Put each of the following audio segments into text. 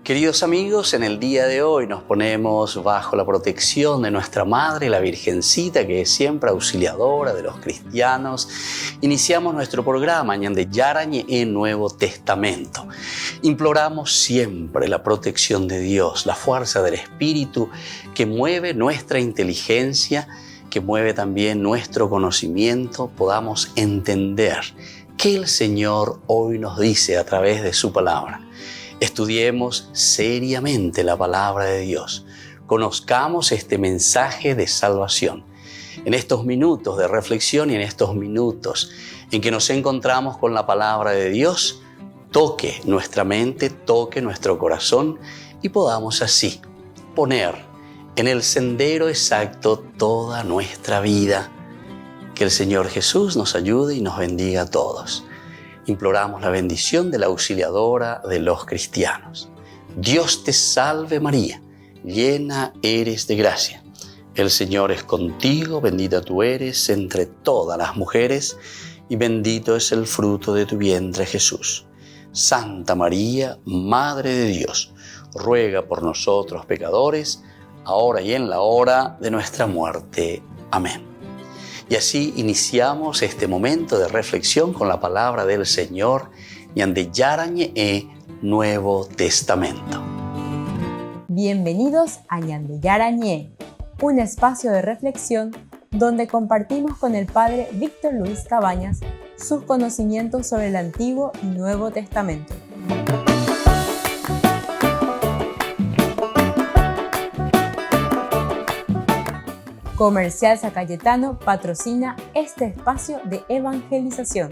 Queridos amigos, en el día de hoy nos ponemos bajo la protección de nuestra Madre, la Virgencita, que es siempre auxiliadora de los cristianos. Iniciamos nuestro programa Ñande Yarañe en Nuevo Testamento. Imploramos siempre la protección de Dios, la fuerza del Espíritu que mueve nuestra inteligencia, que mueve también nuestro conocimiento, podamos entender qué el Señor hoy nos dice a través de su palabra. Estudiemos seriamente la palabra de Dios. Conozcamos este mensaje de salvación. En estos minutos de reflexión y en estos minutos en que nos encontramos con la palabra de Dios, toque nuestra mente, toque nuestro corazón y podamos así poner en el sendero exacto toda nuestra vida. Que el Señor Jesús nos ayude y nos bendiga a todos. Imploramos la bendición de la auxiliadora de los cristianos. Dios te salve María, llena eres de gracia. El Señor es contigo, bendita tú eres entre todas las mujeres y bendito es el fruto de tu vientre Jesús. Santa María, Madre de Dios, ruega por nosotros pecadores, ahora y en la hora de nuestra muerte. Amén. Y así iniciamos este momento de reflexión con la palabra del Señor, Ñande Yarañe Nuevo Testamento. Bienvenidos a Ñande Yarañe, un espacio de reflexión donde compartimos con el Padre Víctor Luis Cabañas sus conocimientos sobre el Antiguo y Nuevo Testamento. Comercial San Cayetano patrocina este espacio de evangelización.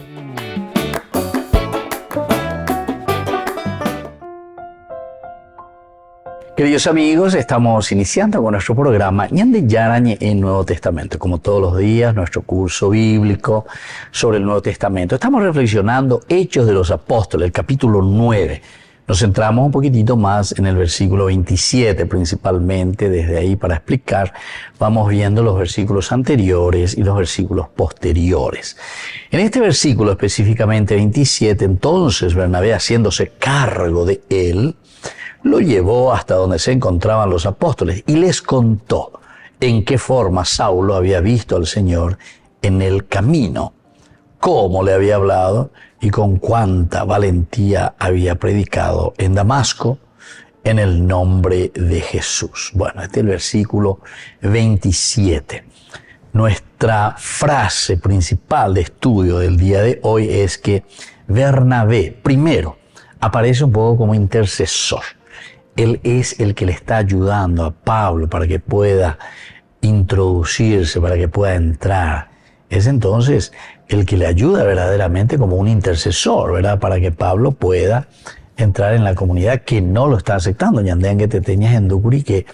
Queridos amigos, estamos iniciando con nuestro programa Ñande Yarañe en Nuevo Testamento. Como todos los días, nuestro curso bíblico sobre el Nuevo Testamento. Estamos reflexionando Hechos de los Apóstoles, el capítulo 9. Nos centramos un poquitito más en el versículo 27 principalmente, desde ahí para explicar, vamos viendo los versículos anteriores y los versículos posteriores. En este versículo específicamente 27, entonces Bernabé, haciéndose cargo de él, lo llevó hasta donde se encontraban los apóstoles y les contó en qué forma Saulo había visto al Señor en el camino, cómo le había hablado y con cuánta valentía había predicado en Damasco en el nombre de Jesús. Bueno, este es el versículo 27. Nuestra frase principal de estudio del día de hoy es que Bernabé, primero, aparece un poco como intercesor. Él es el que le está ayudando a Pablo para que pueda introducirse, para que pueda entrar. Es entonces el que le ayuda verdaderamente como un intercesor, ¿verdad? Para que Pablo pueda entrar en la comunidad que no lo está aceptando. Ñandean que te tenías en Ducuri que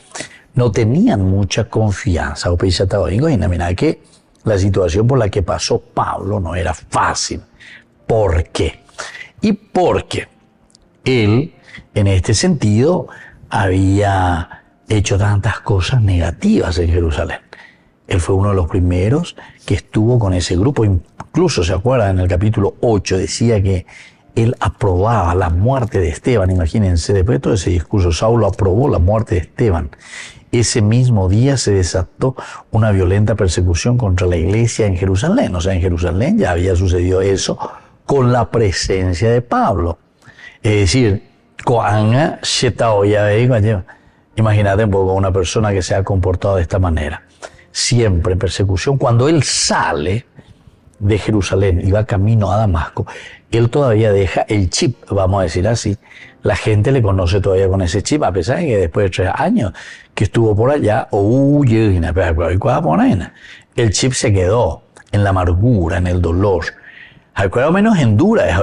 no tenían mucha confianza. O mira que la situación por la que pasó Pablo no era fácil. ¿Por qué? Y porque él, en este sentido, había hecho tantas cosas negativas en Jerusalén. Él fue uno de los primeros que estuvo con ese grupo. Incluso, ¿se acuerdan? En el capítulo 8 decía que él aprobaba la muerte de Esteban. Imagínense, después de todo ese discurso, Saulo aprobó la muerte de Esteban. Ese mismo día se desató una violenta persecución contra la iglesia en Jerusalén. O sea, en Jerusalén ya había sucedido eso con la presencia de Pablo. Es decir, imagínate un poco una persona que se ha comportado de esta manera. Siempre en persecución. Cuando él sale de Jerusalén y va camino a Damasco, él todavía deja el chip, vamos a decir así. La gente le conoce todavía con ese chip, a pesar de que después de 3 años que estuvo por allá, el chip se quedó en la amargura, en el dolor. Al menos en dura,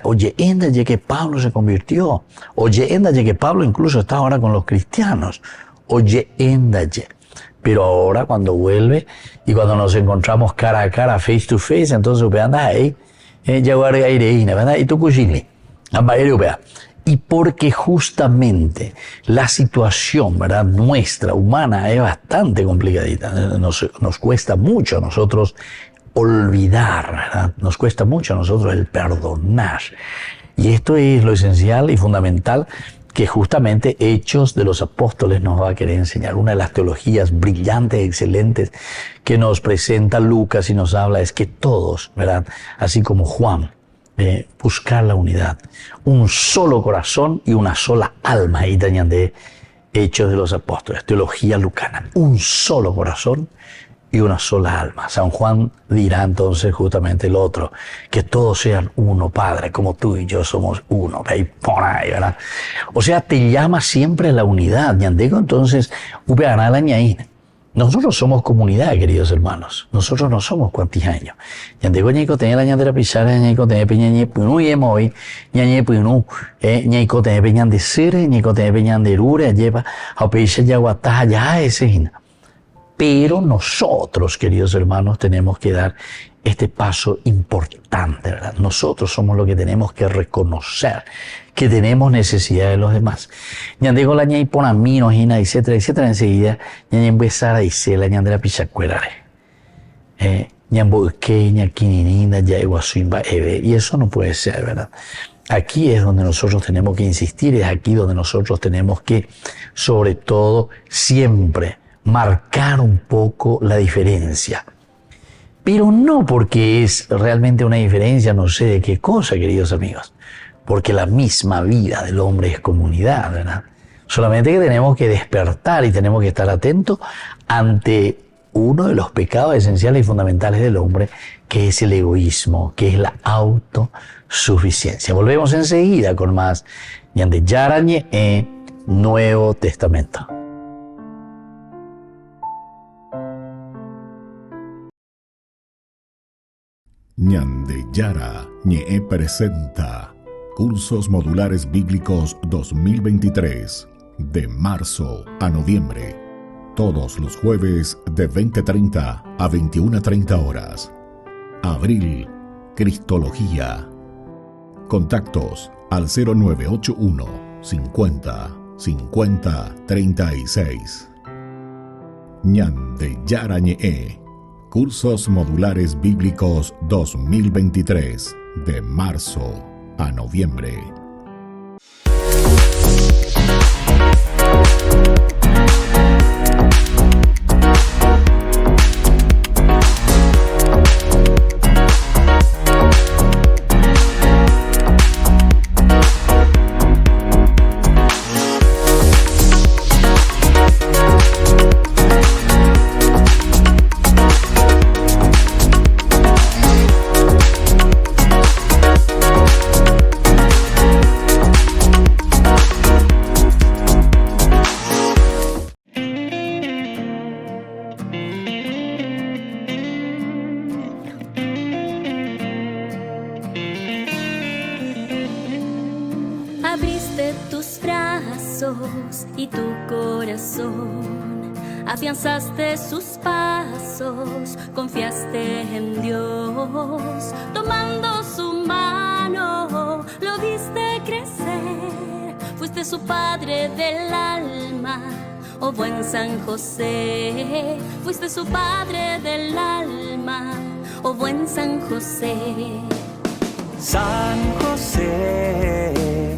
oye, enda que Pablo se convirtió, oye, enda que Pablo incluso está ahora con los cristianos, oye, enda. Pero ahora cuando vuelve y cuando nos encontramos cara a cara, face to face, entonces anda ahí, y porque justamente la situación, ¿verdad?, nuestra, humana, es bastante complicadita. Nos cuesta mucho a nosotros olvidar, ¿verdad? Nos cuesta mucho a nosotros el perdonar. Y esto es lo esencial y fundamental que justamente Hechos de los Apóstoles nos va a querer enseñar. Una de las teologías brillantes, excelentes, que nos presenta Lucas y nos habla es que todos, ¿verdad? Así como Juan, buscar la unidad, un solo corazón y una sola alma. Ahí tenían de Hechos de los Apóstoles, teología lucana, un solo corazón y una sola alma. San Juan dirá entonces justamente el otro, que todos sean uno, Padre, como tú y yo somos uno. Ahí por ahí, ¿verdad? O sea, te llama siempre a la unidad. Ñandego entonces, nosotros somos comunidad, queridos hermanos. Nosotros no somos cuantijaños. Ñandego ñaico tener la ñandera pisara, ñaico tener peñañe punu y emoy, ñañe punu, ñaico tener peñan de sere, ñaico tener peñan de rure, lleva a peixe yaguatá, ya ese hina. Pero nosotros, queridos hermanos, tenemos que dar este paso importante, ¿verdad? Nosotros somos los que tenemos que reconocer que tenemos necesidad de los demás. Ñandego la ñay ponamino, hina, etcétera, etcétera. Enseguida, ñay empezar a decir la ñandera pichacuerare. Ñamboque, ñaquininina, ya iguasuimba, eve. Y eso no puede ser, ¿verdad? Aquí es donde nosotros tenemos que insistir, es aquí donde nosotros tenemos que, sobre todo, siempre marcar un poco la diferencia. Pero no porque es realmente una diferencia, no sé de qué cosa, queridos amigos, porque la misma vida del hombre es comunidad, ¿verdad? Solamente que tenemos que despertar y tenemos que estar atentos ante uno de los pecados esenciales y fundamentales del hombre, que es el egoísmo, que es la autosuficiencia. Volvemos enseguida con más Ñande Yarañe en Nuevo Testamento. Ñande Yara Ñe presenta Cursos Modulares Bíblicos 2023, de marzo a noviembre, todos los jueves de 20:30 a 21:30 horas. Abril, Cristología. Contactos al 0981 50 50 36. Ñande Yara Ñe, Cursos Modulares Bíblicos 2023, de marzo a noviembre. Abriste tus brazos y tu corazón, afianzaste sus pasos, confiaste en Dios, tomando su mano, lo viste crecer, fuiste su padre del alma, oh buen San José, fuiste su padre del alma, oh buen San José. San José,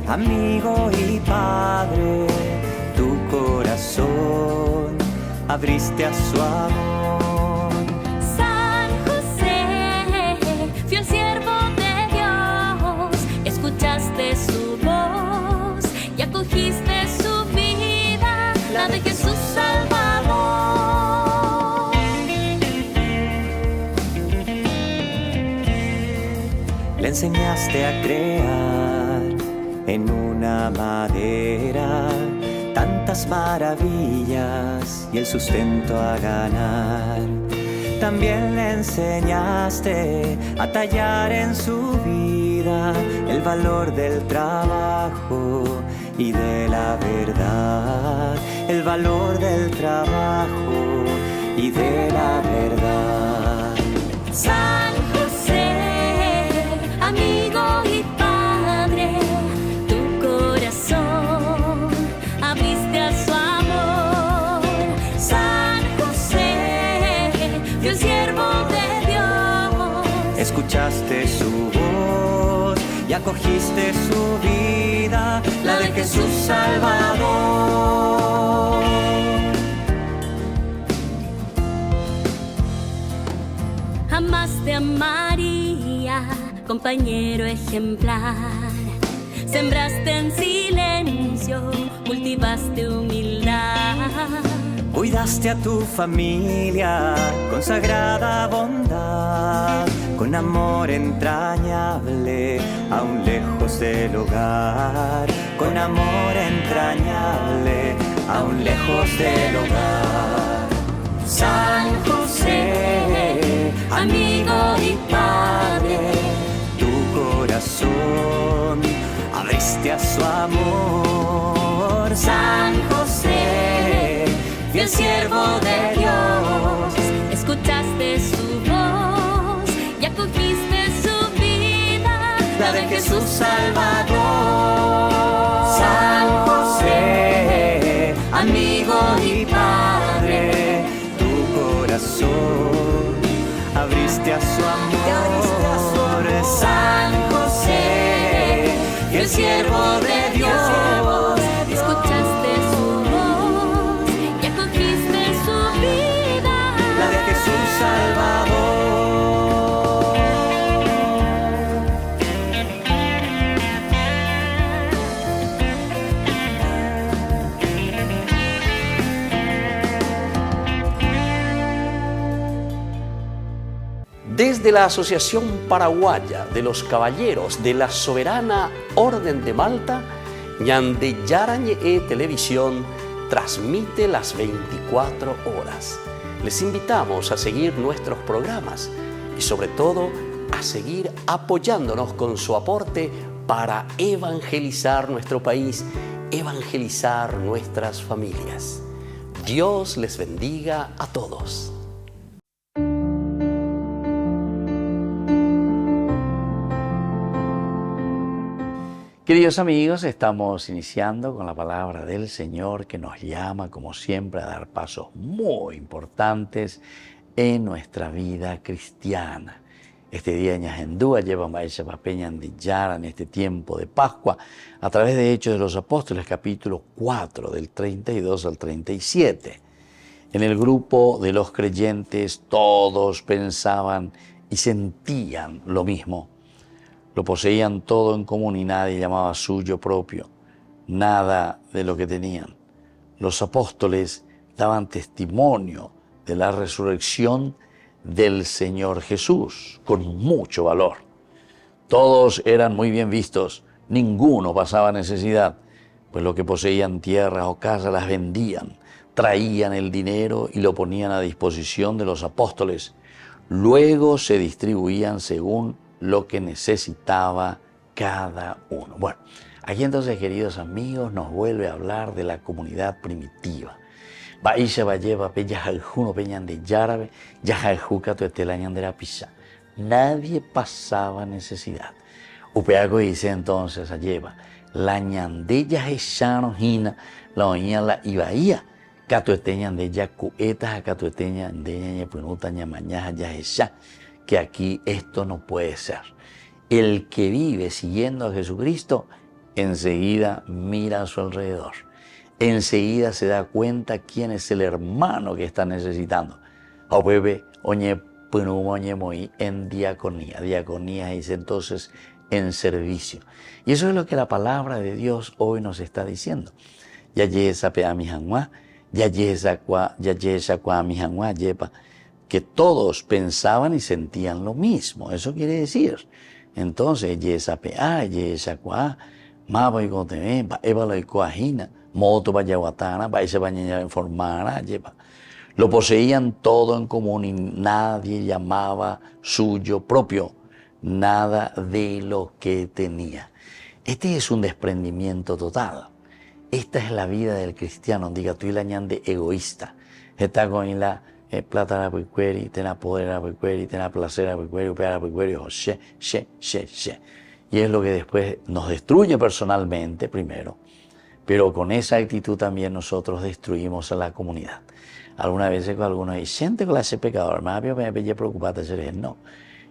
amigo y padre, tu corazón abriste a su amor. San José, fiel siervo de Dios, escuchaste su voz y acogiste su vida, la de Jesús Salvador. Le enseñaste a crear en una madera tantas maravillas y el sustento a ganar. También le enseñaste a tallar en su vida el valor del trabajo y de la verdad, el valor del trabajo y de la verdad. San amigo y padre, tu corazón abriste a su amor. San José, fiel siervo de Dios, escuchaste su voz y y acogiste su vida, la de Jesús Salvador. Amaste a María, compañero ejemplar. Sembraste en silencio, cultivaste humildad. Cuidaste a tu familia con sagrada bondad, con amor entrañable, aún lejos del hogar. Con amor entrañable, aún lejos del hogar. San José, amigo y padre, tu corazón abriste a su amor. San José, fiel siervo de Dios, Escuchaste su voz y acogiste su vida, la de Jesús Salvador. San José, amigo y padre, tu corazón abriste a su amor. San José, fiel siervo de Dios, Escuchaste su voz y acogiste su vida, la de Jesús Salvador. Desde la Asociación Paraguaya de los Caballeros de la Soberana Orden de Malta, Ñandeyara Ñe'e Televisión transmite las 24 horas. Les invitamos a seguir nuestros programas y sobre todo a seguir apoyándonos con su aporte para evangelizar nuestro país, evangelizar nuestras familias. Dios les bendiga a todos. Queridos amigos, estamos iniciando con la palabra del Señor que nos llama, como siempre, a dar pasos muy importantes en nuestra vida cristiana. Este día Ñajendúa lleva Maesha Papeña Ñandeyara en este tiempo de Pascua a través de Hechos de los Apóstoles, capítulo 4, del 32 al 37. En el grupo de los creyentes todos pensaban y sentían lo mismo. Lo poseían todo en común y nadie llamaba suyo propio, nada de lo que tenían. Los apóstoles daban testimonio de la resurrección del Señor Jesús con mucho valor. Todos eran muy bien vistos, ninguno pasaba necesidad, pues lo que poseían tierras o casas las vendían, traían el dinero y lo ponían a disposición de los apóstoles. Luego se distribuían según lo que necesitaba cada uno. Bueno, aquí entonces, queridos amigos, nos vuelve a hablar de la comunidad primitiva. Nadie pasaba necesidad. Upeaco dice entonces a lleva, la ñandella echano hina, la oña la ibaía, catueteña de ya cuetas a catueteña de ña punuta ña mañaja ya echa. Que aquí esto no puede ser. El que vive siguiendo a Jesucristo, enseguida mira a su alrededor. Enseguida se da cuenta quién es el hermano que está necesitando. En diaconía. Diaconía dice entonces en servicio. Y eso es lo que la palabra de Dios hoy nos está diciendo. Ya yesa pe a mi janwa, ya yesa kwa mi janwa yepa. Que todos pensaban y sentían lo mismo. Eso quiere decir. Entonces, yesa pea, yesa kwa, ma voy con teme, ba eva lo coajina, moto bayaguatana, ba ese baña informara, lleva. Lo poseían todo en común y nadie llamaba suyo propio, nada de lo que tenía. Este es un desprendimiento total. Esta es la vida del cristiano, diga tú y la ñande egoísta. Está con la plata a puicueri, tena poder a puicueri, tena placer a puicueri, upear a puicueri, she. Y es lo que después nos destruye personalmente, primero, pero con esa actitud también nosotros destruimos a la comunidad. Algunas veces con algunos dicen, siente con la ese pecador, más bien me preocupate ser él. No,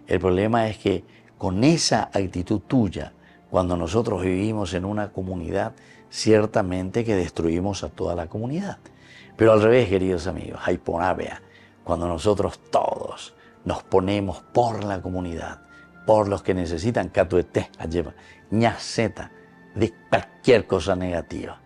el problema es que con esa actitud tuya Cuando nosotros vivimos en una comunidad, ciertamente que destruimos a toda la comunidad. Pero al revés, queridos amigos, Haiponabea, cuando nosotros todos nos ponemos por la comunidad, por los que necesitan catuete, ayeva, ñaceta, de cualquier cosa negativa.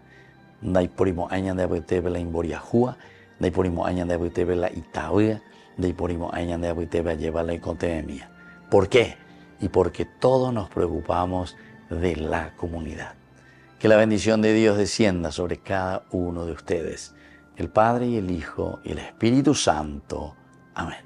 Dai porimo aña de abutebe la imboriajúa, dai porimo aña de abutebe la itaúa, dai porimo aña de abutebe lleva la icotemia. ¿Por qué? Y porque todos nos preocupamos de la comunidad. Que la bendición de Dios descienda sobre cada uno de ustedes, el Padre y el Hijo y el Espíritu Santo. Amén.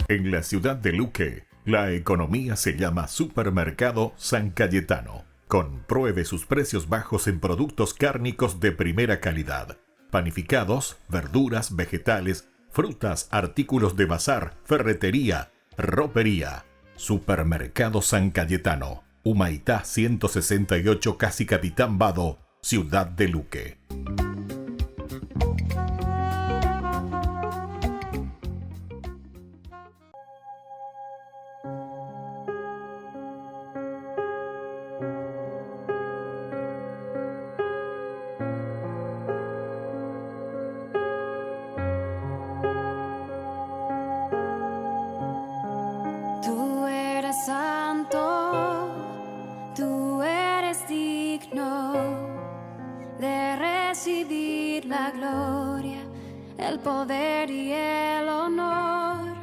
En la ciudad de Luque, la economía se llama Supermercado San Cayetano. Compruebe sus precios bajos en productos cárnicos de primera calidad. Panificados, verduras, vegetales, frutas, artículos de bazar, ferretería, ropería. Supermercado San Cayetano, Humaitá 168, Casi Capitán Vado, ciudad de Luque. Tú eres santo, tú eres digno de recibir la gloria, el poder y el honor.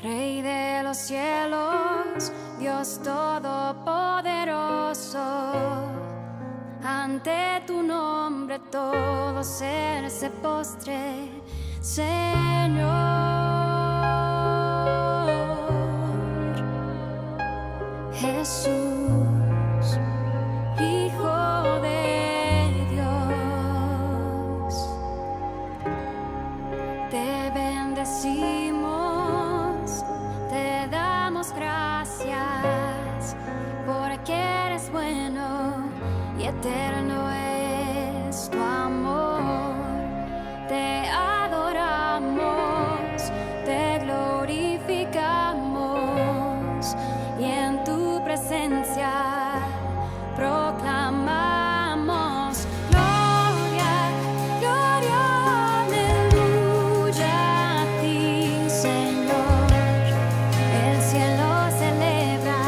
Rey de los cielos, Dios todopoderoso, ante tu nombre todo ser se postre, Señor. Jesús, Hijo de Dios, te bendecimos, te damos gracias, porque eres bueno y eterno es tu amor. Te adoramos, te glorificamos y en tu presencia proclamamos gloria, gloria, aleluya a ti, Señor. El cielo celebra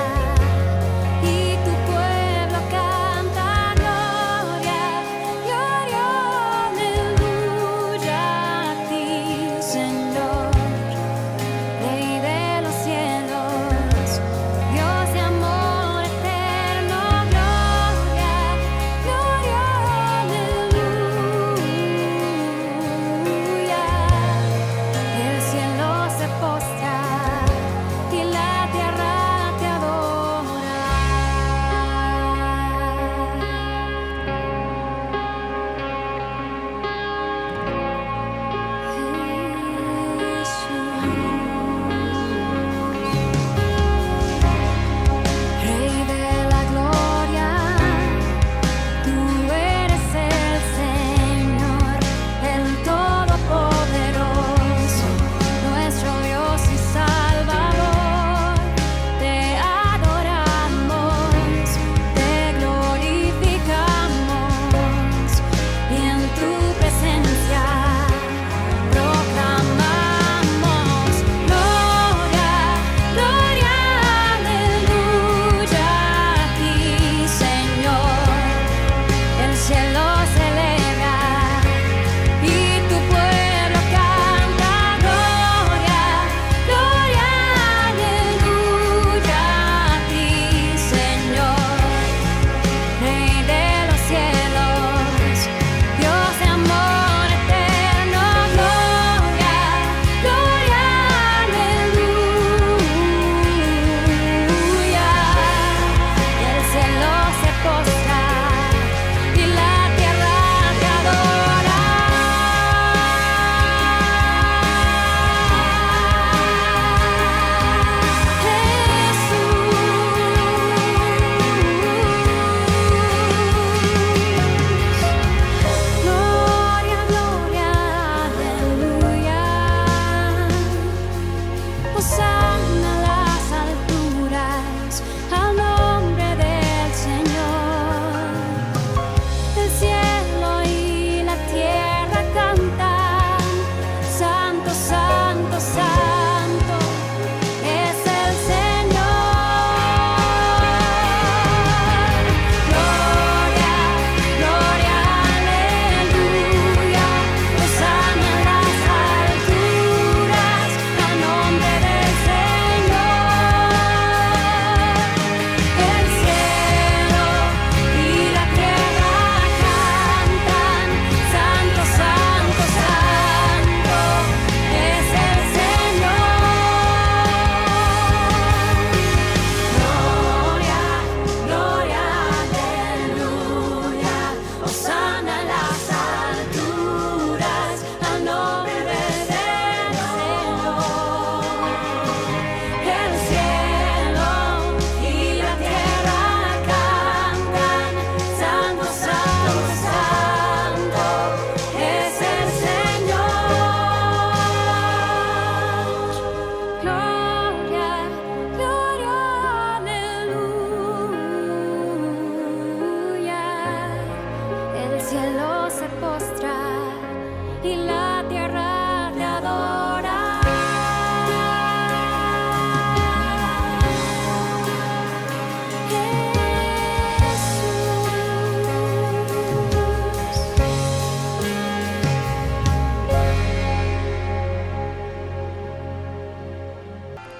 y tu pueblo canta gloria.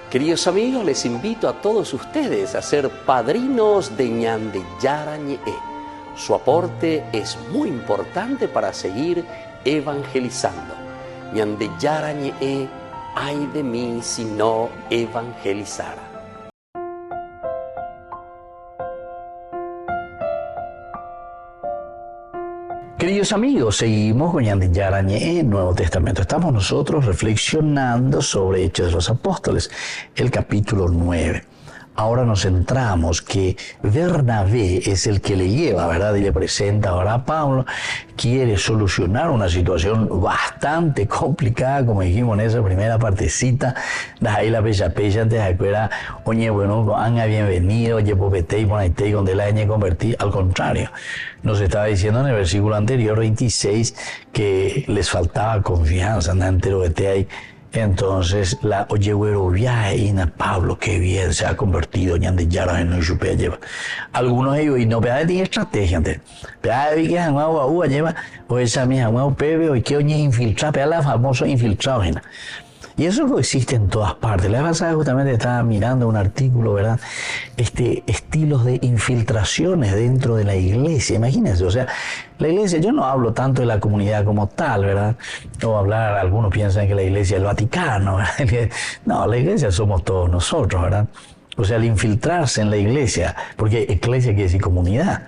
Queridos amigos, les invito a todos ustedes a ser padrinos de Ñande Yarañe. Su aporte es muy importante para seguir evangelizando. Ñande Yarañe, ay de mí si no evangelizara. Queridos amigos, seguimos con Ñande Yarañe en Nuevo Testamento. Estamos nosotros reflexionando sobre Hechos de los Apóstoles, el capítulo 9. Ahora nos centramos que Bernabé es el que le lleva, ¿verdad? Y le presenta ahora a Pablo. Quiere solucionar una situación bastante complicada, como dijimos en esa primera partecita. Ahí la pecha antes de acuerda, oye, bueno, anga bienvenido, oye, popete y ponete con de la ñ convertir. Al contrario, nos estaba diciendo en el versículo anterior, 26, que les faltaba confianza, antes lo vete ahí. Entonces, la oye, güero, viaje, Pablo, qué bien se ha convertido, Ñande Yarañe, no supe lleva. Algunos de ellos, y no, pero tiene estrategia, antes. Pero vi que han agua, lleva, o esa mía, agua, pebe, o que oye, infiltrar, pero la famosa infiltrado, ¿no? Y eso no existe en todas partes. La vez pasada justamente estaba mirando un artículo, ¿verdad? Estilos de infiltraciones dentro de la iglesia. Imagínense, o sea, la iglesia, yo no hablo tanto de la comunidad como tal, ¿verdad? O hablar, algunos piensan que la iglesia es el Vaticano, ¿verdad? No, la iglesia somos todos nosotros, ¿verdad? O sea, el infiltrarse en la iglesia, porque iglesia quiere decir comunidad.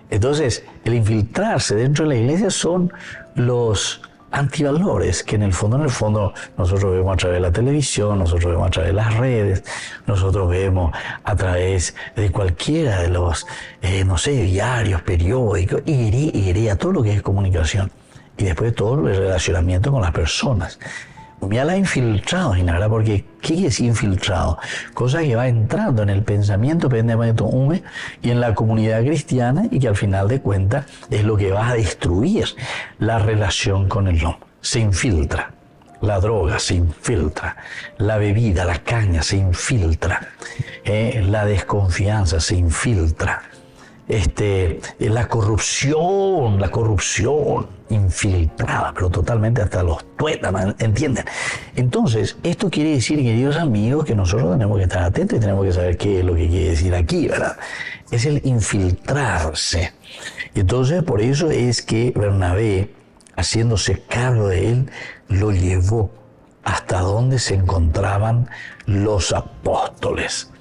Entonces, el infiltrarse dentro de la iglesia son los antivalores que en el fondo nosotros vemos a través de la televisión, nosotros vemos a través de las redes, nosotros vemos a través de cualquiera de los, diarios, periódicos, y todo lo que es comunicación. Y después todo el relacionamiento con las personas. Me la infiltrado, ¿verdad? Porque ¿qué es infiltrado? Cosa que va entrando en el pensamiento y en la comunidad cristiana y que al final de cuentas es lo que va a destruir la relación con el hombre. Se infiltra. La droga se infiltra. La bebida, la caña se infiltra. La desconfianza se infiltra. La corrupción infiltrada, pero totalmente hasta los tuétanos, ¿entienden? Entonces, esto quiere decir, queridos amigos, que nosotros tenemos que estar atentos y tenemos que saber qué es lo que quiere decir aquí, ¿verdad? Es el infiltrarse. Entonces, por eso es que Bernabé, haciéndose cargo de él, lo llevó hasta donde se encontraban los apóstoles.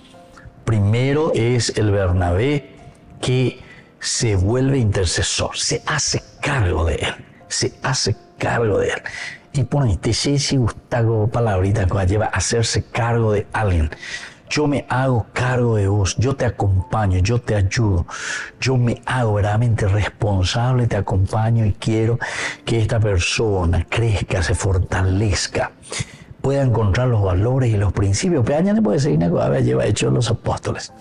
Primero es el Bernabé que se vuelve intercesor, se hace cargo de él, Y ponete, si gusta palabrita que lleva a hacerse cargo de alguien. Yo me hago cargo de vos, yo te acompaño, yo te ayudo, yo me hago verdaderamente responsable, te acompaño y quiero que esta persona crezca, se fortalezca, pueda encontrar los valores y los principios. Pero ya no puede ser una cosa que lleva hecho los apóstoles.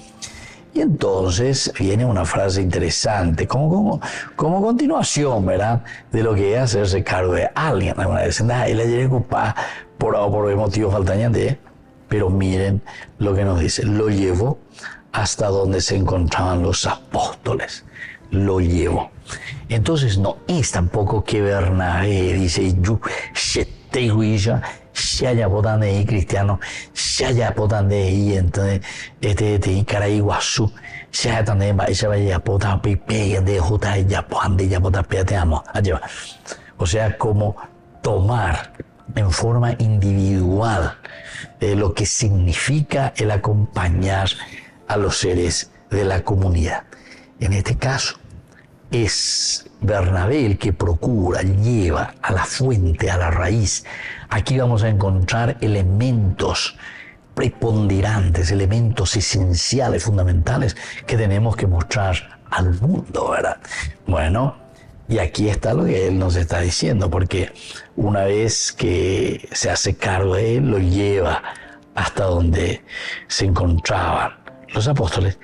Y entonces viene una frase interesante, como continuación, ¿verdad? De lo que es hacerse cargo de alguien. Alguna vez, él la llega por motivo faltañan de, pero miren lo que nos dice. Lo llevó hasta donde se encontraban los apóstoles. Lo llevó. Entonces no es tampoco que Bernabé dice, yo, te juicio, se haya potando ahí cristiano, se haya potando ahí, entonces, Caraiguazú, se haya también, se vaya a potar, pipe, de jota, ya potar, te amo, allá. O sea, como tomar en forma individual lo que significa el acompañar a los seres de la comunidad. En este caso, es Bernabé el que procura, lleva a la fuente, a la raíz. Aquí vamos a encontrar elementos preponderantes, elementos esenciales, fundamentales, que tenemos que mostrar al mundo, ¿verdad? Bueno, y aquí está lo que él nos está diciendo, porque una vez que se hace cargo de él, lo lleva hasta donde se encontraban los apóstoles.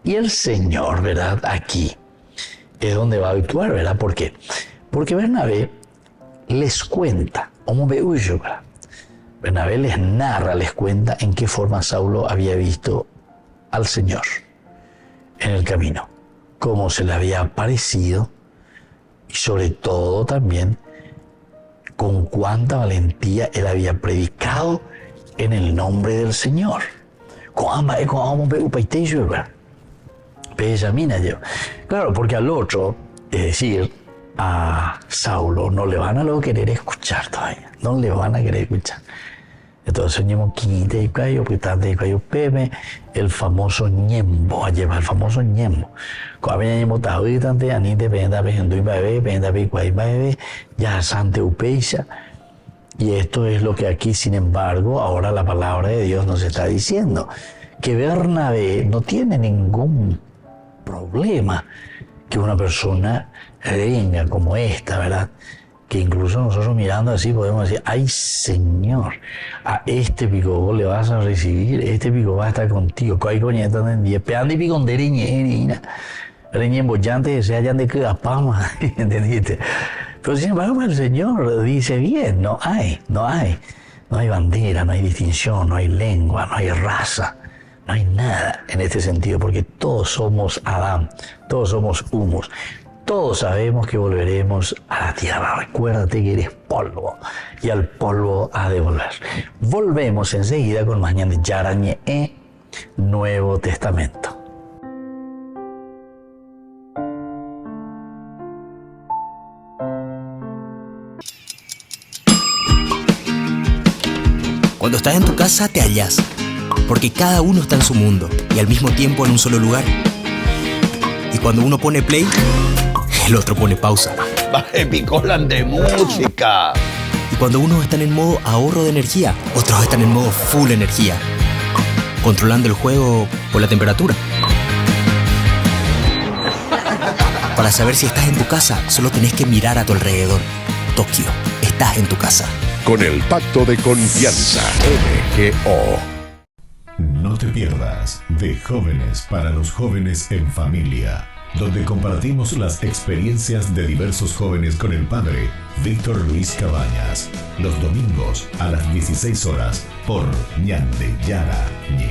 Y el Señor, ¿verdad? Aquí es donde va a actuar, ¿verdad? ¿Por qué? Porque Bernabé les cuenta, ¿verdad? Bernabé les narra, les cuenta en qué forma Saulo había visto al Señor en el camino, cómo se le había aparecido y sobre todo también con cuánta valentía él había predicado en el nombre del Señor. Claro, porque al otro, es decir, a Saulo, no le van a luego querer escuchar todavía, no le van a querer escuchar. Entonces, el famoso ñembo, el famoso ñembo. Ya sante upeisha. Y esto es lo que aquí, sin embargo, ahora la palabra de Dios nos está diciendo, que Bernabé no tiene ningún problema que una persona venga como esta, ¿verdad? Que incluso nosotros mirando así podemos decir, ay Señor, a este pico le vas a recibir, este pico va a estar contigo, ¿entendiste? Pero sin embargo el Señor dice bien, no hay bandera, no hay distinción, no hay lengua, no hay raza, no hay nada en este sentido, porque todos somos Adán, todos somos humus. Todos sabemos que volveremos a la tierra. Recuérdate que eres polvo y al polvo has de volver. Volvemos enseguida con más Ñande Yarañe Nuevo Testamento. Cuando estás en tu casa te hallas, porque cada uno está en su mundo y al mismo tiempo en un solo lugar. Y cuando uno pone play, el otro pone pausa. Picolan de música. Y cuando unos están en modo ahorro de energía, otros están en modo full energía, controlando el juego por la temperatura. Para saber si estás en tu casa, solo tenés que mirar a tu alrededor. Tokio, estás en tu casa. Con el Pacto de Confianza, MGO. No te pierdas de Jóvenes para los Jóvenes en Familia, donde compartimos las experiencias de diversos jóvenes con el padre Víctor Luis Cabañas, los domingos a las 16 horas por Ñande Yarañe.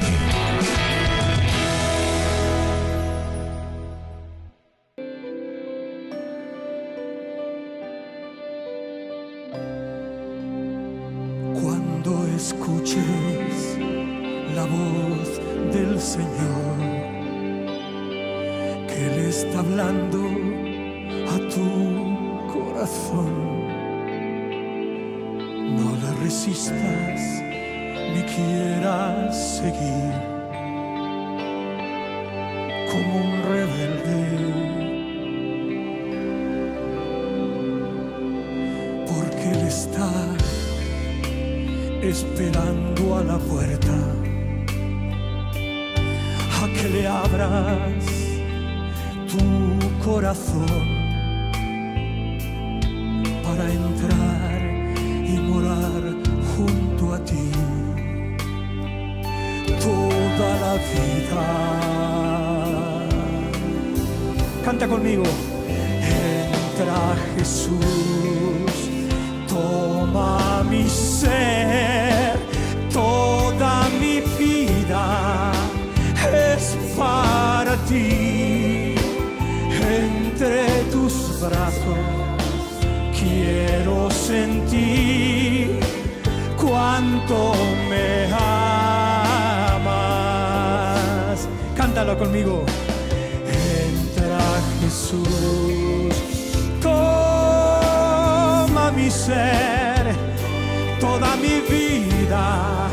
Cuando escuches la voz del Señor, que Él está hablando a tu corazón, no le resistas ni quieras seguir como un rebelde, porque Él está esperando a la puerta a que le abras tu corazón para entrar y morar junto a ti toda la vida. Canta conmigo. Entra Jesús, toma mi ser, toda mi vida es para ti. Entre tus brazos quiero sentir cuánto me amas. Cántalo conmigo. Entra Jesús, toma mi ser, toda mi vida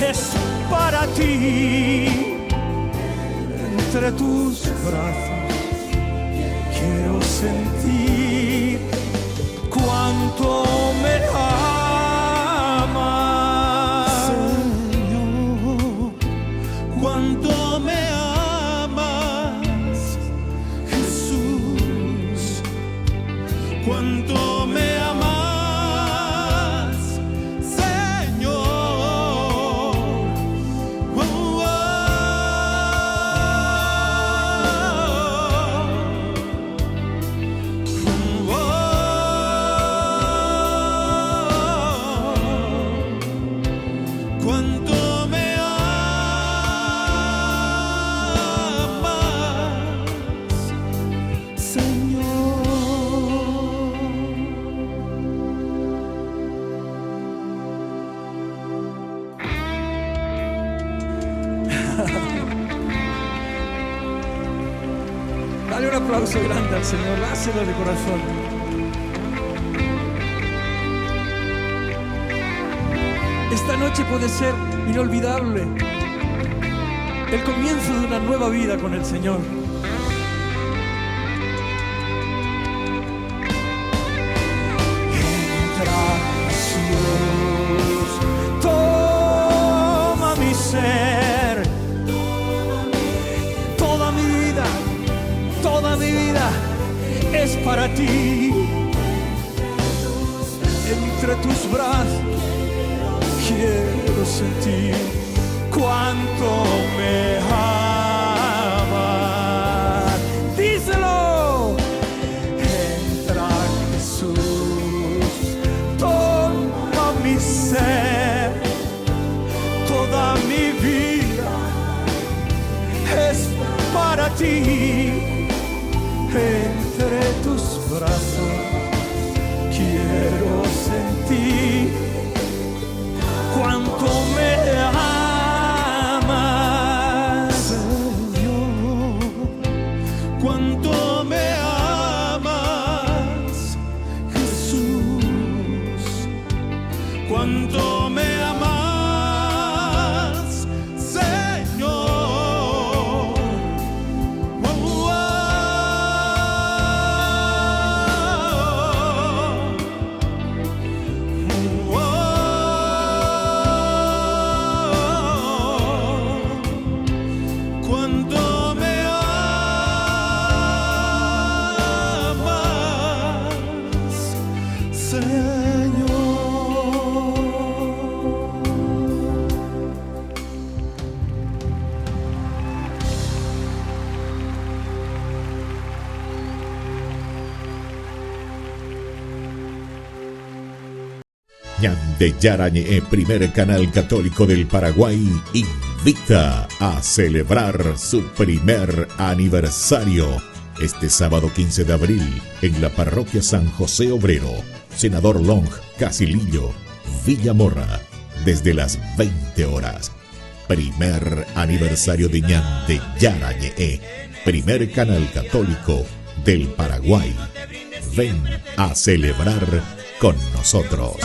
es para ti. Entre tus brazos quiero sentir cuánto me amas, Señor, cuánto me amas, Jesús, cuánto me amas, Señor. aplauso grande al Señor, dáselo de corazón. Esta noche puede ser inolvidable, el comienzo de una nueva vida con el Señor. Entra Jesús, toma mi ser, toda mi vida es para ti. Entre tus brazos quiero sentir cuánto me amas. Díselo. Entra Jesús, toma mi ser, toda mi vida es para ti. Entre tus brazos quiero sentir cuánto me amas, Señor, cuánto me amas, Jesús, cuánto me amas, Señor. Ñande Yarañe, primer canal católico del Paraguay, invita a celebrar su primer aniversario este sábado 15 de abril en la parroquia San José Obrero, Senador Long, Casilillo, Villa Morra, desde las 20 horas. Primer aniversario de Ñande Yarañe, primer canal católico del Paraguay. Ven a celebrar con nosotros.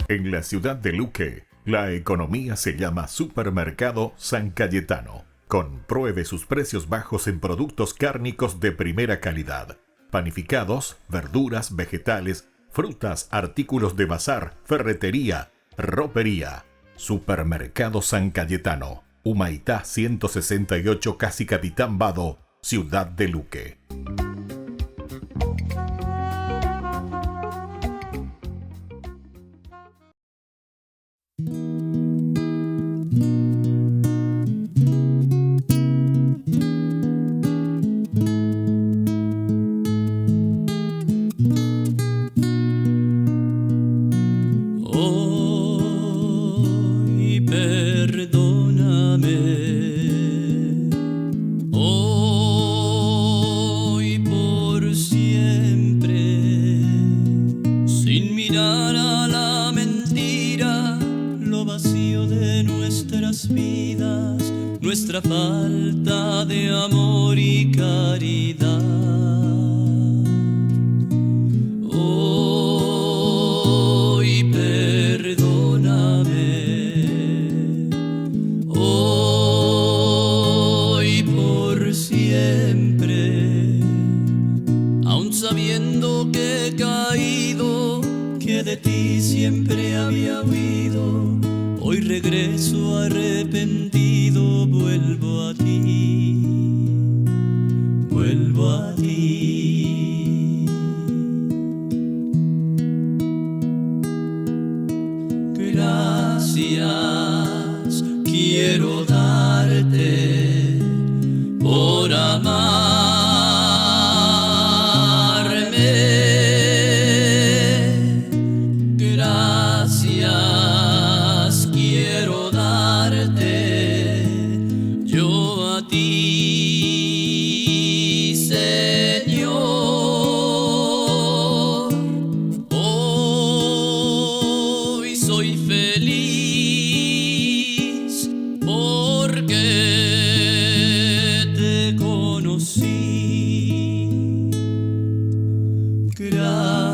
En la ciudad de Luque, la economía se llama Supermercado San Cayetano. Compruebe sus precios bajos en productos cárnicos de primera calidad. Panificados, verduras, vegetales, frutas, artículos de bazar, ferretería, ropería. Supermercado San Cayetano. Humaitá 168, Casi Capitán Vado, ciudad de Luque. Nuestra falta de amor y caridad. Hoy perdóname, hoy por siempre, aun sabiendo que he caído, que de ti siempre había huido. Hoy regreso arrepentido, vuelvo a ti, vuelvo a ti. Gracias quiero darte por amarme. Gracias quiero darte yo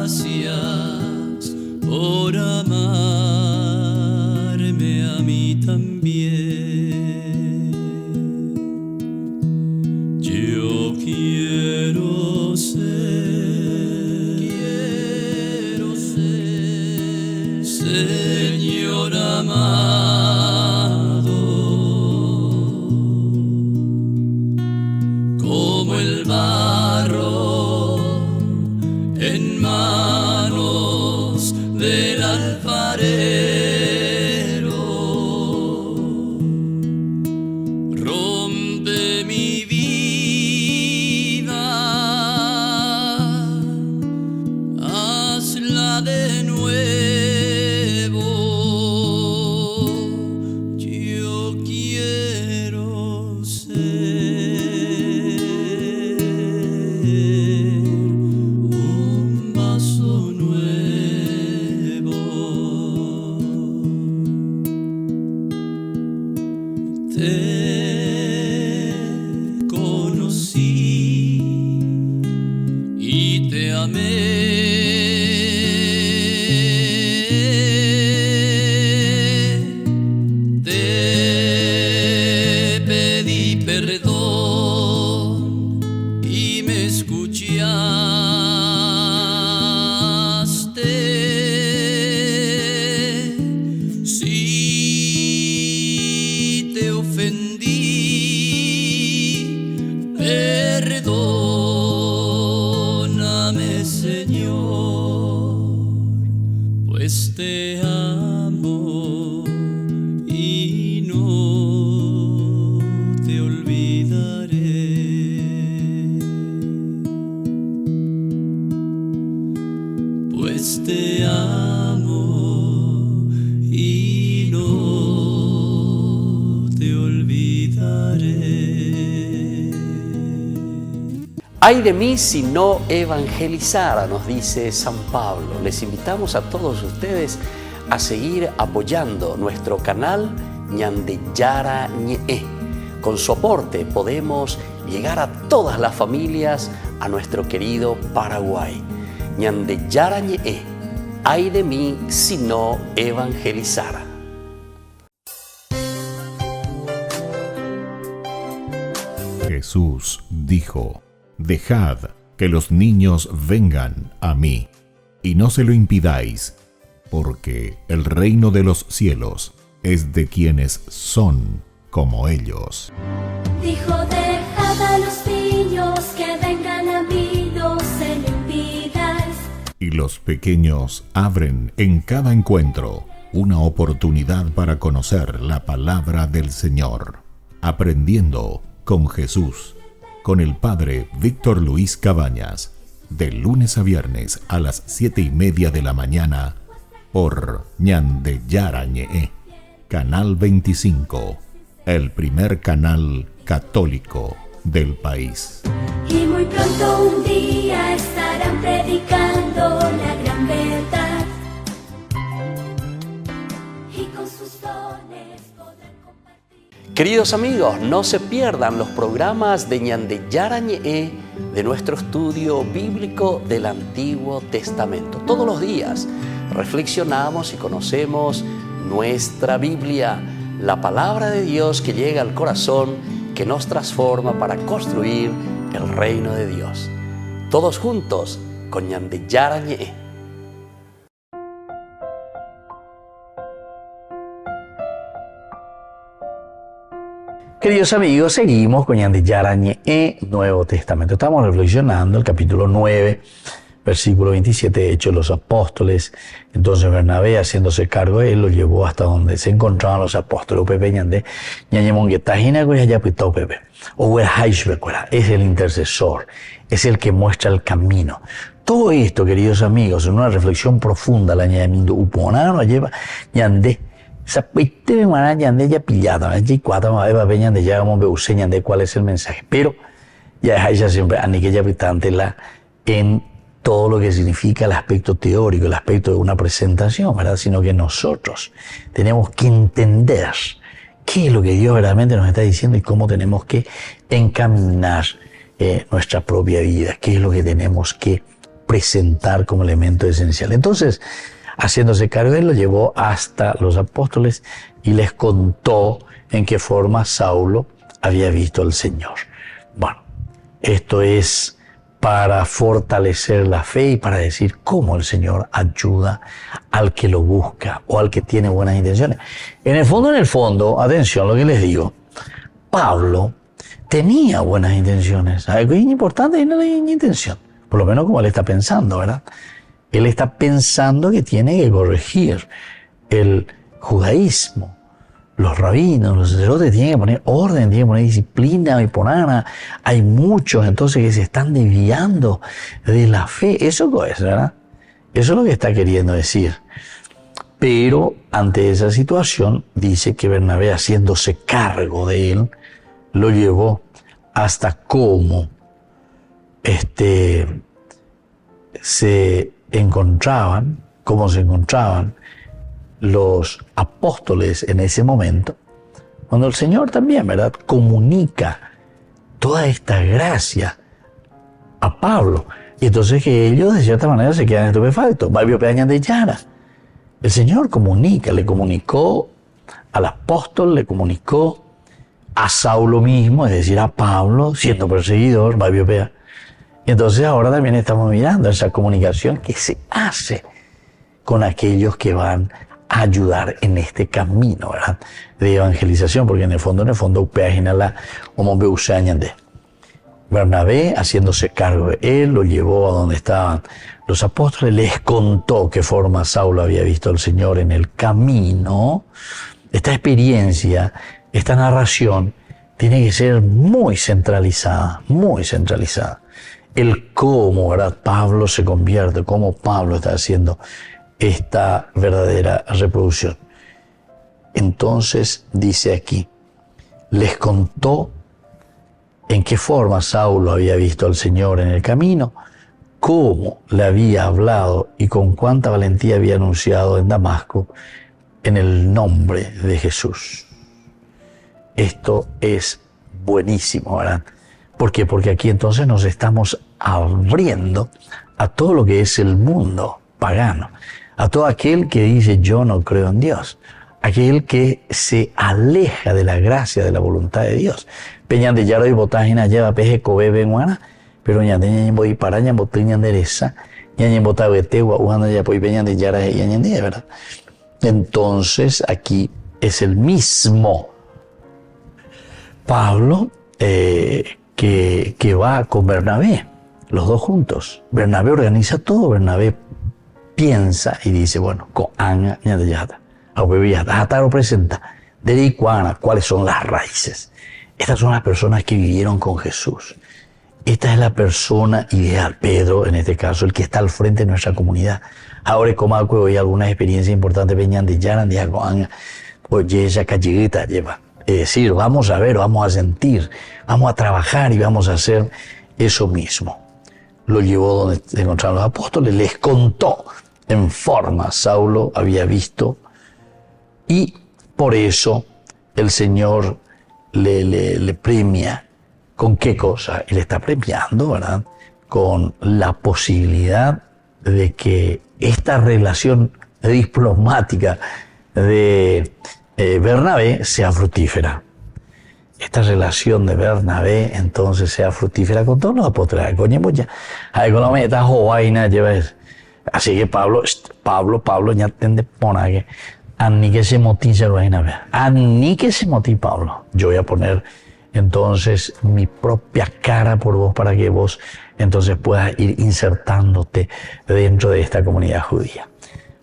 gracias por amarme a mí también. Yo quiero ser, Señor amado, como el barro en manos del alfarero. Rompe mi vida, hazla de nuevo. Yo quiero ser un vaso nuevo. Te conocí y te amé. Te pedí perdón y me escuchaste. Si te ofendí, perdóname, Señor, pues te amo y no te olvidaré. Pues te amo y no te olvidaré. Ay de mí si no evangelizara, nos dice San Pablo. Les invitamos a todos ustedes a seguir apoyando nuestro canal Ñande Yara Ñe. Con su aporte podemos llegar a todas las familias a nuestro querido Paraguay. Ñande Yara Ñe. Ay de mí si no evangelizara. Jesús dijo: Dejad que los niños vengan a mí, y no se lo impidáis, porque el reino de los cielos es de quienes son como ellos. Dijo, dejad a los niños que vengan a mí, no se lo impidáis. Y los pequeños abren en cada encuentro una oportunidad para conocer la palabra del Señor, aprendiendo con Jesús, con el Padre Víctor Luis Cabañas, de lunes a viernes a las 7:30 de la mañana, por Ñande Yara Ñe, Canal 25, el primer canal católico del país. Y muy pronto un día estarán predicando la gran verdad. Y con sus dones podrán compartir. Queridos amigos, no se pierdan los programas de Ñande Yara Ñe de nuestro estudio bíblico del Antiguo Testamento. Todos los días reflexionamos y conocemos nuestra Biblia, la palabra de Dios que llega al corazón, que nos transforma para construir el reino de Dios. Todos juntos con Ñande Yara Ñe. Queridos amigos, seguimos con Ñande Yara Ñe, Nuevo Testamento. Estamos reflexionando el capítulo 9, versículo 27 de Hechos de los Apóstoles. Entonces Bernabé, haciéndose cargo de él, lo llevó hasta donde se encontraban los apóstoles. Pepe Ñande, es el intercesor, es el que muestra el camino. Todo esto, queridos amigos, en una reflexión profunda, la añadimiento uponano nos lleva Ñande. ¿Cuál es el mensaje? Pero ya ella siempre en todo lo que significa el aspecto teórico, el aspecto de una presentación, ¿verdad? Sino que nosotros tenemos que entender qué es lo que Dios verdaderamente nos está diciendo y cómo tenemos que encaminar nuestra propia vida, qué es lo que tenemos que presentar como elemento esencial. Entonces, haciéndose cargo de él, lo llevó hasta los apóstoles y les contó en qué forma Saulo había visto al Señor. Bueno, esto es para fortalecer la fe y para decir cómo el Señor ayuda al que lo busca o al que tiene buenas intenciones. En el fondo, atención lo que les digo, Pablo tenía buenas intenciones. Algo importante es la intención, por lo menos como él está pensando, ¿verdad? Él está pensando que tiene que corregir el judaísmo. Los rabinos, los sacerdotes tienen que poner orden, tienen que poner disciplina y poner. Hay muchos entonces que se están desviando de la fe. Eso es, ¿verdad? Eso es lo que está queriendo decir. Pero ante esa situación dice que Bernabé, haciéndose cargo de él, lo llevó hasta cómo se encontraban los apóstoles en ese momento, cuando el Señor también, ¿verdad?, comunica toda esta gracia a Pablo. Y entonces que ellos, de cierta manera, se quedan estupefactos. El Señor le comunicó al apóstol, le comunicó a Saulo mismo, es decir, a Pablo, siendo perseguidor, y entonces ahora también estamos mirando esa comunicación que se hace con aquellos que van a ayudar en este camino, ¿verdad?, de evangelización, porque en el fondo, Bernabé, haciéndose cargo de él, lo llevó a donde estaban los apóstoles, les contó qué forma Saulo había visto al Señor en el camino. Esta experiencia, esta narración, tiene que ser muy centralizada, muy centralizada. El cómo, ¿verdad?, Pablo se convierte, cómo Pablo está haciendo esta verdadera reproducción. Entonces dice aquí, les contó en qué forma Saulo había visto al Señor en el camino, cómo le había hablado y con cuánta valentía había anunciado en Damasco en el nombre de Jesús. Esto es buenísimo, ¿verdad? ¿Por qué? Porque aquí entonces nos estamos abriendo a todo lo que es el mundo pagano, a todo aquel que dice yo no creo en Dios, aquel que se aleja de la gracia, de la voluntad de Dios. Peñan de yaro y botágina lleva peje cobe benguana, pero ñan de ñan boy para ñan botiñan dereza, ñan bota betegua, ujana ya poy peñan de yara y ñan de, ¿verdad? Entonces aquí es el mismo Pablo que va con Bernabé, los dos juntos. Bernabé organiza todo, Bernabé piensa y dice, bueno, lo presenta, ¿cuáles son las raíces? Estas son las personas que vivieron con Jesús. Esta es la persona ideal, Pedro, en este caso, el que está al frente de nuestra comunidad. Ahora, como hay algunas experiencias importantes, venían de Yaran, de Agoan, oye, esa calleguita lleva. Es decir, vamos a ver, vamos a sentir, vamos a trabajar y vamos a hacer eso mismo. Lo llevó donde se encontraron los apóstoles, les contó en forma Saulo había visto, y por eso el Señor le premia. ¿Con qué cosa? Él está premiando, ¿verdad?, con la posibilidad de que esta relación diplomática de Bernabé sea fructífera. Esta relación de Bernabé entonces sea fructífera con todos los apóstoles. Así que Pablo ya tende pona que ani que se motiza ani que se motiva Pablo. Yo voy a poner entonces mi propia cara por vos para que vos entonces puedas ir insertándote dentro de esta comunidad judía.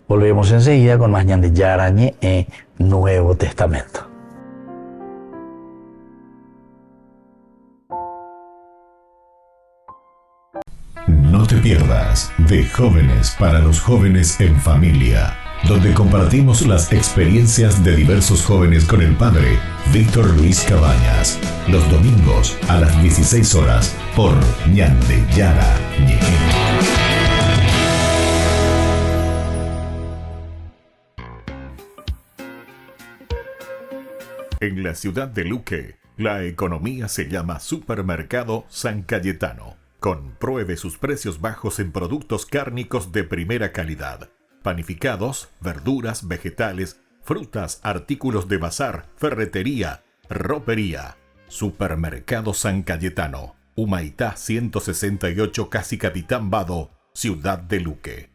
Volvemos enseguida con más ñan de Yarañe en Nuevo Testamento. No te pierdas de Jóvenes para los Jóvenes en Familia, donde compartimos las experiencias de diversos jóvenes con el padre Víctor Luis Cabañas, los domingos a las 16 horas por ñan de Yarañe. En la ciudad de Luque, la economía se llama Supermercado San Cayetano, Compruebe sus precios bajos en productos cárnicos de primera calidad. Panificados, verduras, vegetales, frutas, artículos de bazar, ferretería, ropería. Supermercado San Cayetano, Humaitá 168, Casi Capitán Vado, Ciudad de Luque.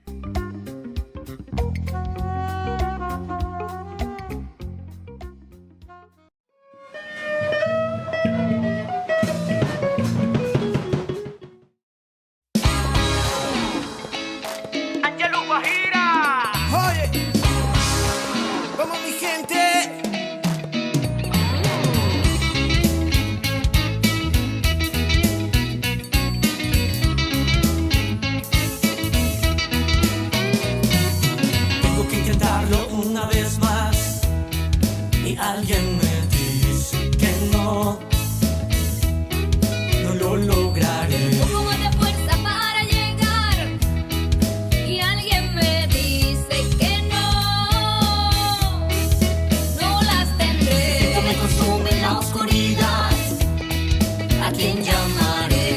Alguien me dice que no lo lograré. Un poco más de fuerza para llegar. Y alguien me dice que no las tendré. Siento me consume la oscuridad. ¿A quién llamaré?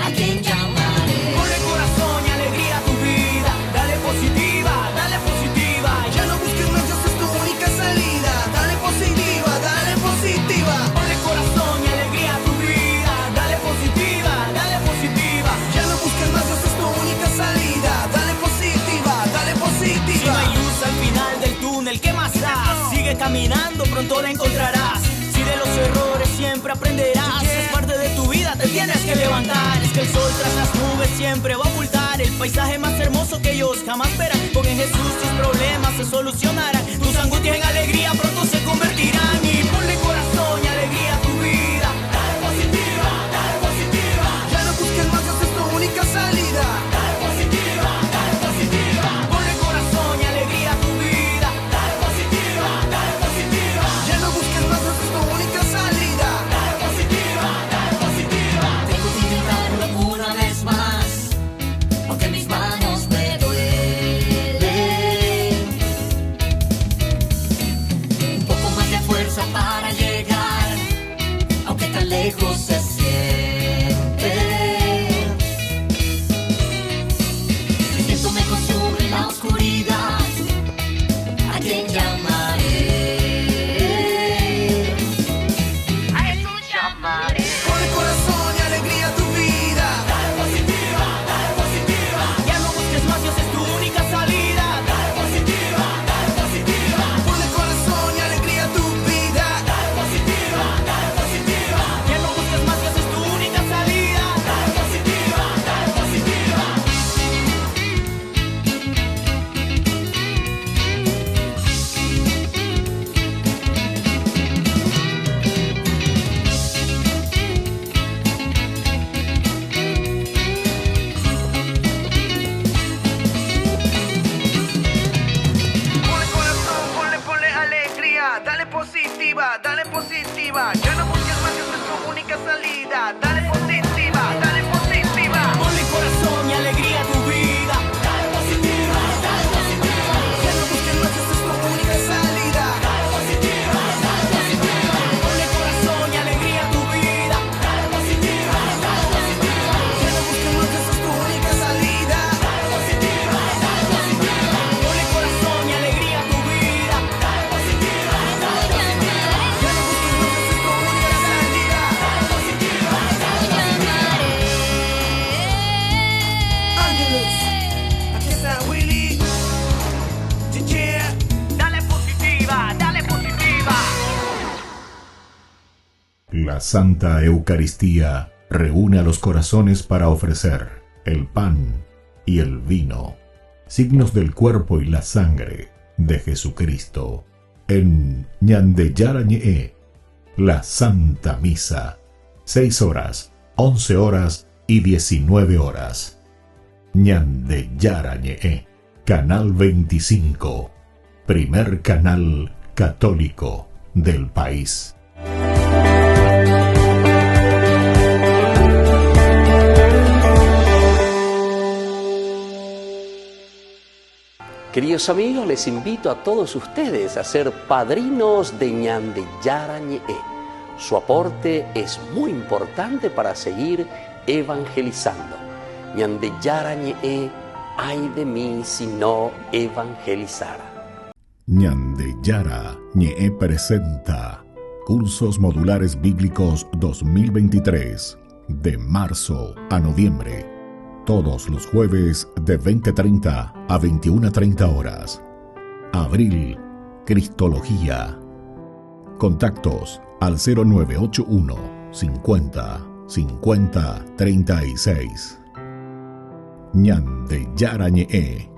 ¿A quién llamaré? Ponle corazón y alegría a tu vida. Dale positiva, dale positiva. Ya no busques más, Dios es tu única salida. Dale positiva, dale positiva. Ponle corazón y alegría a tu vida. Dale positiva, dale positiva. Ya no busques más, Dios es tu única salida. Dale positiva, dale positiva. Si no hay luz al final del túnel, ¿qué más da? Sigue caminando, pronto la encontrarás. Si de los errores siempre aprenderás, es parte de tu vida, te tienes que levantar. Es que el sol tras las nubes siempre va a ocultar el paisaje más hermoso que ellos jamás verán. Con en Jesús tus problemas se solucionarán, tus angustias en alegría pronto se convertirán. Y ponle corazón y alegría a tu vida. Dale positiva, dale positiva. Ya no busques más, Dios es tu única salida. Dale positiva, dale positiva. Ponle corazón y alegría a tu vida. Dale positiva, dale positiva. Ya no busques más, Dios es tu única salida. Dale positiva, dale positiva. Tengo que intentarlo una vez más, aunque mis manos me duelen. Un poco más de fuerza para llegar, aunque tan lejos se siente. El viento me consume la oscuridad. ¿A quién llamaré? A Jesús llamaré. Ponle corazón y alegría a tu vida. Dale positiva, dale positiva. Ya no busques más, Dios es tu única salida. Dale positiva, dale positiva. Ponle corazón y alegría a tu vida. Dale positiva, dale positiva. Ya no busques más, Dios es tu única salida. Dale positiva, dale positiva. Ponle corazón, ponle alegría. Dale positiva, dale positiva. Ya no busques más, Dios es tu única salida. Dale positiva, dale positiva. Ponle corazón y alegría a tu vida. Dale positiva, dale positiva. Ya no busques más, Dios es tu única salida. Dale positiva, dale positiva. Ponle corazón y alegría a tu vida. Dale positiva, dale positiva. Ya no busques más, Dios es tu única salida. Dale positiva, dale positiva. Ponle corazón y alegría a tu vida. Dale positiva, dale positiva. Ya no busques más, Dios es tu única salida. Dale positiva, dale positiva. Ángelos, aquí está Willy. Yeah. Dale positiva, dale positiva. La Santa Eucaristía reúne a los corazones para ofrecer el pan y el vino, signos del cuerpo y la sangre de Jesucristo. En Ñande Yarañe, la Santa Misa, 6 horas, 11 horas y 19 horas. Ñande Yarañe, Canal 25, primer canal católico del país. Queridos amigos, les invito a todos ustedes a ser padrinos de Ñande Yarañe, Su aporte es muy importante para seguir evangelizando. Ñande Yarañe, ay de mí si no evangelizara. Ñande Yara Ñe presenta Cursos Modulares Bíblicos 2023, de marzo a noviembre. Todos los jueves de 20:30 a 21:30 horas. Abril, Cristología. Contactos al 0981 50 50 36. Ñande Yarañe,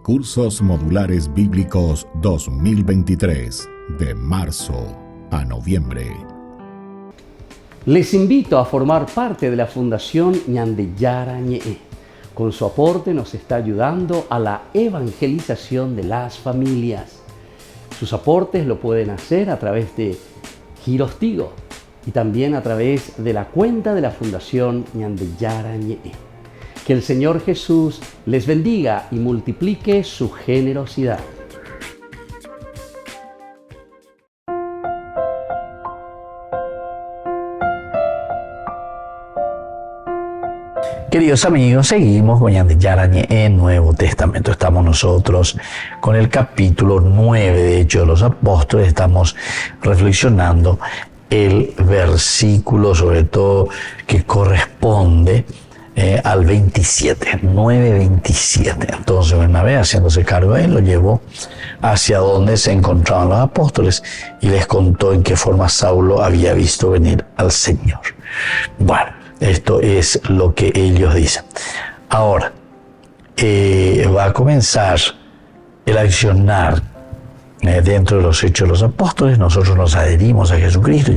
Cursos Modulares Bíblicos 2023, de marzo a noviembre. Les invito a formar parte de la Fundación Ñande Yarañe. Con su aporte nos está ayudando a la evangelización de las familias. Sus aportes lo pueden hacer a través de Giros Tigo y también a través de la cuenta de la Fundación Ñande Yarañe. Que el Señor Jesús les bendiga y multiplique su generosidad. Queridos amigos, seguimos con Ñande Yarañe en Nuevo Testamento. Estamos nosotros con el capítulo 9 de Hechos de los Apóstoles. Estamos reflexionando el versículo, sobre todo, que corresponde al 27, 9:27. Entonces Bernabé, haciéndose cargo de él, lo llevó hacia donde se encontraban los apóstoles y les contó en qué forma Saulo había visto venir al Señor. Bueno, esto es lo que ellos dicen. Ahora, va a comenzar el accionar dentro de los Hechos de los Apóstoles. Nosotros nos adherimos a Jesucristo y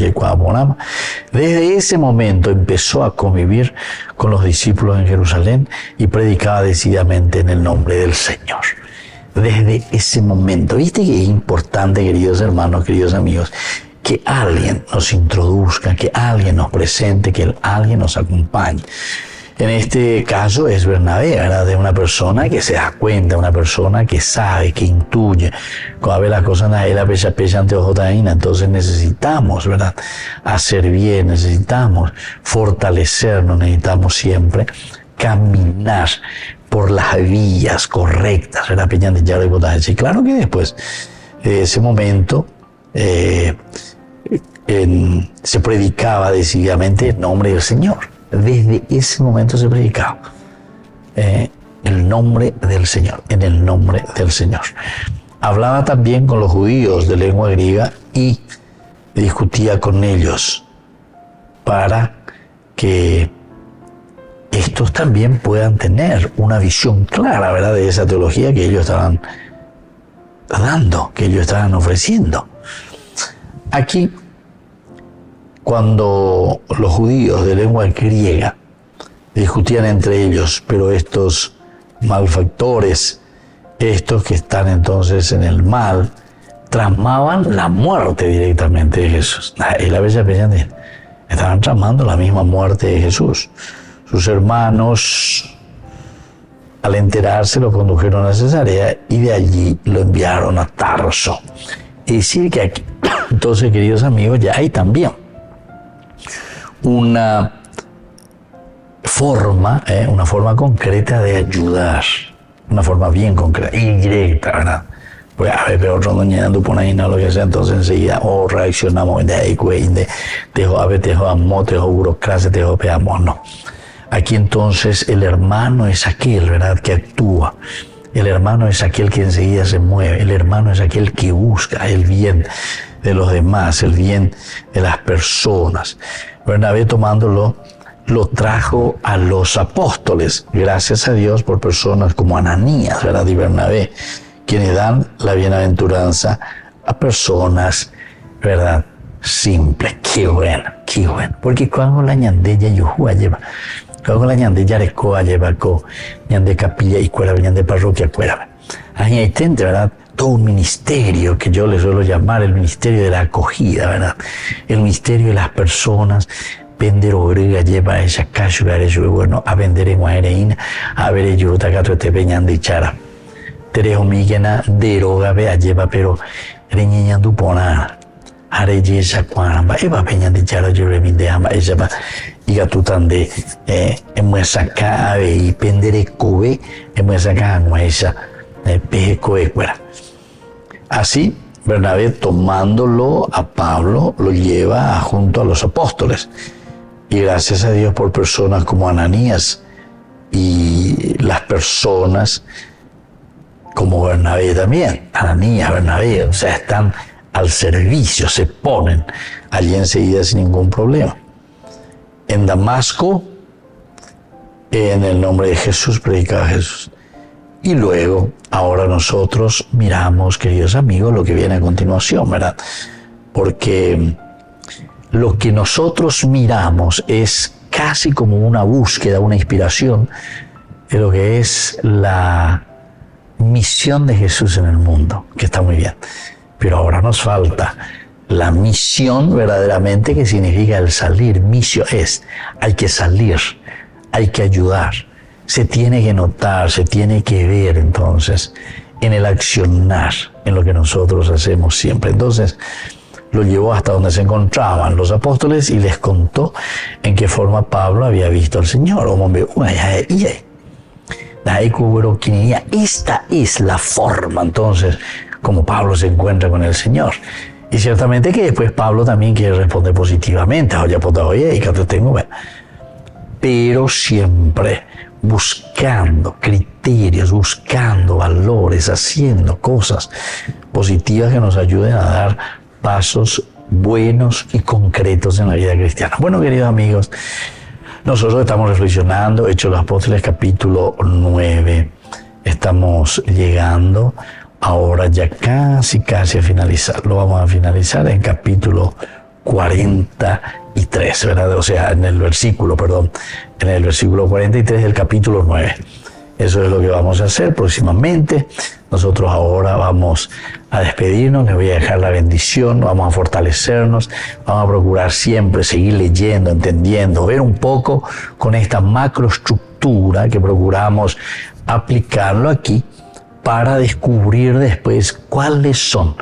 desde ese momento empezó a convivir con los discípulos en Jerusalén y predicaba decididamente en el nombre del Señor. Desde ese momento, ¿viste que es importante, queridos hermanos, queridos amigos, que alguien nos introduzca, que alguien nos presente, que alguien nos acompañe? En este caso es Bernabé, ¿verdad? De una persona que se da cuenta, una persona que sabe, que intuye. Cuando ve las cosas en la pecha ante ojo taína, entonces necesitamos, ¿verdad?, hacer bien, necesitamos fortalecernos, necesitamos siempre caminar por las vías correctas, ¿verdad? Y claro que después de ese momento se predicaba decididamente en nombre del Señor. Desde ese momento se predicaba el nombre del Señor, en el nombre del Señor. Hablaba también con los judíos de lengua griega y discutía con ellos para que estos también puedan tener una visión clara, ¿verdad?, de esa teología que ellos estaban dando, que ellos estaban ofreciendo. Aquí, cuando los judíos de lengua griega discutían entre ellos, pero estos malfactores, estos que están entonces en el mal, tramaban la muerte directamente de Jesús. Estaban tramando la misma muerte de Jesús. Sus hermanos, al enterarse, lo condujeron a Cesarea y de allí lo enviaron a Tarso. Es decir, que aquí, entonces, queridos amigos, ya hay también una forma concreta de ayudar, una forma bien concreta y directa, ¿verdad? Pues a ver, pero otro no llenando por ahí, no lo que sea, entonces enseguida reaccionamos de ahí, tejo burocracia, tejo peamos, no. Aquí entonces el hermano es aquel, ¿verdad?, que actúa. El hermano es aquel que enseguida se mueve. El hermano es aquel que busca el bien de los demás, el bien de las personas. Bernabé, tomándolo, lo trajo a los apóstoles, gracias a Dios por personas como Ananías, ¿verdad?, y Bernabé, quienes dan la bienaventuranza a personas, ¿verdad?, simples. Qué bueno, qué bueno. Porque cuando la ñandella yuhua lleva, cuando la ñandella recoa lleva con ñande capilla y cuera, ñande parroquia cuera. Ahí hay gente, ¿verdad?, todo un ministerio que yo le suelo llamar el ministerio de la acogida, ¿verdad? El ministerio de las personas. Vender obrega lleva esa cacho, bueno, a vender en Guareína, a ver yo tagato te peñan de chara. Terejo miguena deroga vea lleva, pero reñiñan tu ponar. Areyesa Cuaramba, Eva Peña de Yara Yoremi de Ama, ella va, y Gatutan de Emuesacabe y Penderecobe, Emuesacanuesa, Pejecoecuera. Así, Bernabé, tomándolo a Pablo, lo lleva junto a los apóstoles. Y gracias a Dios por personas como Ananías y las personas como Bernabé también. Ananías, Bernabé, o sea, están al servicio, se ponen allí enseguida sin ningún problema. En Damasco, en el nombre de Jesús, predicaba Jesús. Y luego, ahora nosotros miramos, queridos amigos, lo que viene a continuación, ¿verdad? Porque lo que nosotros miramos es casi como una búsqueda, una inspiración de lo que es la misión de Jesús en el mundo, que está muy bien. Pero ahora nos falta la misión verdaderamente, que significa el salir. Misión es, hay que salir, hay que ayudar. Se tiene que notar, se tiene que ver entonces en el accionar, en lo que nosotros hacemos siempre. Entonces lo llevó hasta donde se encontraban los apóstoles y les contó en qué forma Pablo había visto al Señor. Esta es la forma entonces como Pablo se encuentra con el Señor. Y ciertamente que después Pablo también quiere responder positivamente. Pero siempre buscando criterios, buscando valores, haciendo cosas positivas que nos ayuden a dar pasos buenos y concretos en la vida cristiana. Bueno, queridos amigos, nosotros estamos reflexionando, Hechos de los Apóstoles, capítulo 9. Estamos llegando ahora ya casi a finalizar. Lo vamos a finalizar en capítulo 43, ¿verdad? O sea, en el versículo 43 del capítulo 9. Eso es lo que vamos a hacer próximamente. Nosotros ahora vamos a despedirnos, les voy a dejar la bendición, vamos a fortalecernos, vamos a procurar siempre seguir leyendo, entendiendo, ver un poco con esta macroestructura que procuramos aplicarlo aquí para descubrir después cuáles son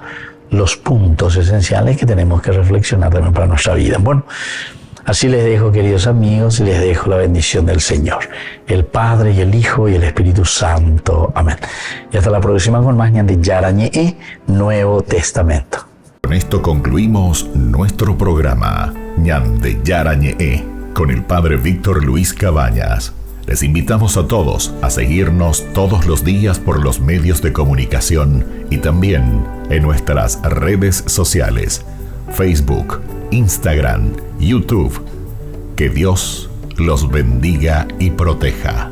los puntos esenciales que tenemos que reflexionar también para nuestra vida. Bueno, así les dejo, queridos amigos, y les dejo la bendición del Señor, el Padre y el Hijo y el Espíritu Santo. Amén. Y hasta la próxima con más Ñande Yarañe, Nuevo Testamento. Con esto concluimos nuestro programa Ñande Yarañe con el Padre Víctor Luis Cabañas. Les invitamos a todos a seguirnos todos los días por los medios de comunicación y también en nuestras redes sociales, Facebook, Instagram, YouTube. Que Dios los bendiga y proteja.